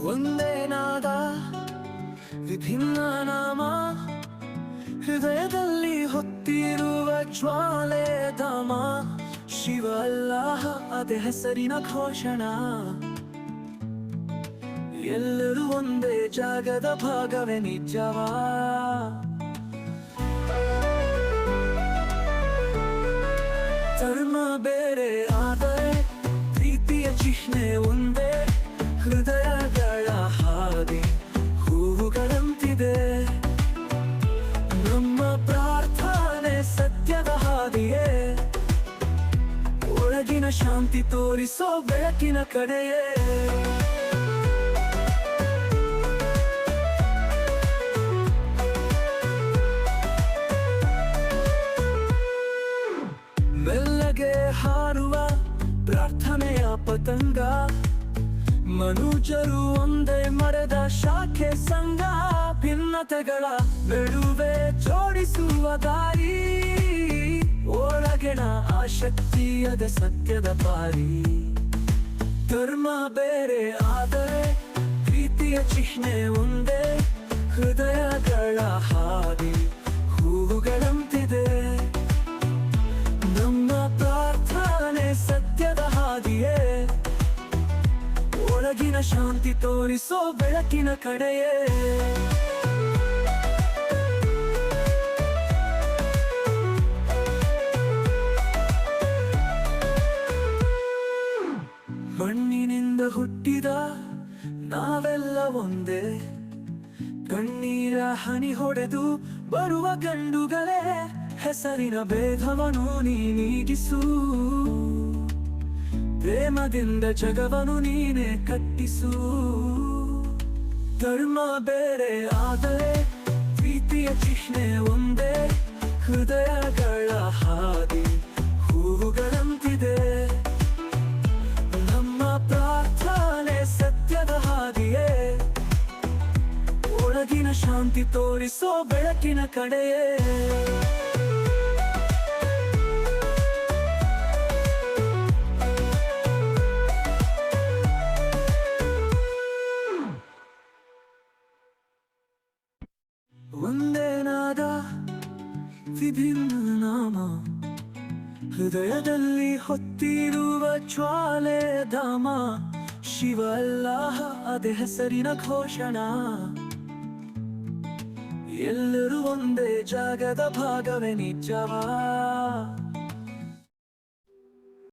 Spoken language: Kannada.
ಒಂದೇ ನಾದ ವಿಭಿನ್ನ ನಾಮ, ಹೃದಯದಲ್ಲಿ ಹೊತ್ತಿರುವ ಜ್ವಾಲೆ ಧಾಮ. ಶಿವ ಅಲ್ಲಾಹ ಅದೇ ಹೆಸರಿನ ಘೋಷಣ. ಎಲ್ಲರೂ ಒಂದೇ ಜಾಗದ ಭಾಗವೇ ನಿಜವಾ. ಧರ್ಮ ಬೇರೆ ಆದರೆ ಪ್ರೀತಿಯ ಚಿಹ್ನೆ ಒಂದೇ. ಹೃದಯಗಳ ಹಾದಿ ಹೂವುಗಳಂತಿದೆ. ನಮ್ಮ ಪ್ರಾರ್ಥನೆ ಸತ್ಯದ ಹಾದಿಯೇ. ಒಳಗಿನ ಶಾಂತಿ ತೋರಿಸೋ ಬೆಳಕಿನ ಕಡೆಯೇ. ಮೆಲ್ಲಗೆ ಹಾರುವ ಪ್ರಾರ್ಥನೆಯ ಪತಂಗ. ಮನುಜರು ಒಂದೇ ಮರದ ಶಾಖೆ ಸಂಘ. ಭಿನ್ನತೆಗಳ ನಡುವೆ ಜೋಡಿಸುವ ದಾರಿ. ಒಳಗಿನ ಆಸಕ್ತಿಯದ ಸತ್ಯದ ಪಾರಿ. ಧರ್ಮ ಬೇರೆ ಆದರೆ ಪ್ರೀತಿಯ ಚಿಹ್ನೆ ಒಂದೇ. ಹೃದಯಗಳ ಹಾದಿ ಹೂವುಗಳಂತಿದೆ. ನಮ್ಮ ಪ್ರಾರ್ಥನೆ ಸತ್ಯದ ಹಾದಿಯೇ. ಒಳಗಿನ ಶಾಂತಿ ತೋರಿಸೋ ಬೆಳಕಿನ ಕಡೆಯೇ. ಮಣ್ಣಿನಿಂದ ಹುಟ್ಟಿದ ನಾವೆಲ್ಲ ಒಂದೇ. ಕಣ್ಣೀರ ಹನಿ ಹೊಡೆದು ಬರುವ ಗಂಡುಗಳೇ. ಹೆಸರಿನ ಭೇದವನ್ನು ನೀಗಿಸು. ಪ್ರೇಮದಿಂದ ಜಗವನ್ನು ನೀನೇ ಕಟ್ಟಿಸು. ಧರ್ಮ ಬೇರೆ ಆದರೆ ಪ್ರೀತಿಯ ಚಿಹ್ನೆ ಒಂದೇ. ಹೃದಯಗಳ ಹಾದಿ ಹೂವುಗಳಂತಿದೆ. ನಮ್ಮ ಪ್ರಾರ್ಥನೆ ಸತ್ಯದ ಹಾದಿಯೇ. ಒಳಗಿನ ಶಾಂತಿ ತೋರಿಸೋ ಬೆಳಕಿನ ಕಡೆಯೇ. ಒಂದೇ ನಾದ ವಿಭಿನ್ನ ನಾಮ, ಹೃದಯದಲ್ಲಿ ಹೊತ್ತಿರುವ ಜ್ವಾಲೆ ಧಾಮ. ಶಿವ ಅಲ್ಲಾಹ ಅದೇ ಹೆಸರಿನ ಘೋಷಣ. ಎಲ್ಲರೂ ಒಂದೇ ಜಾಗದ ಭಾಗವೇ ನಿಜವಾ.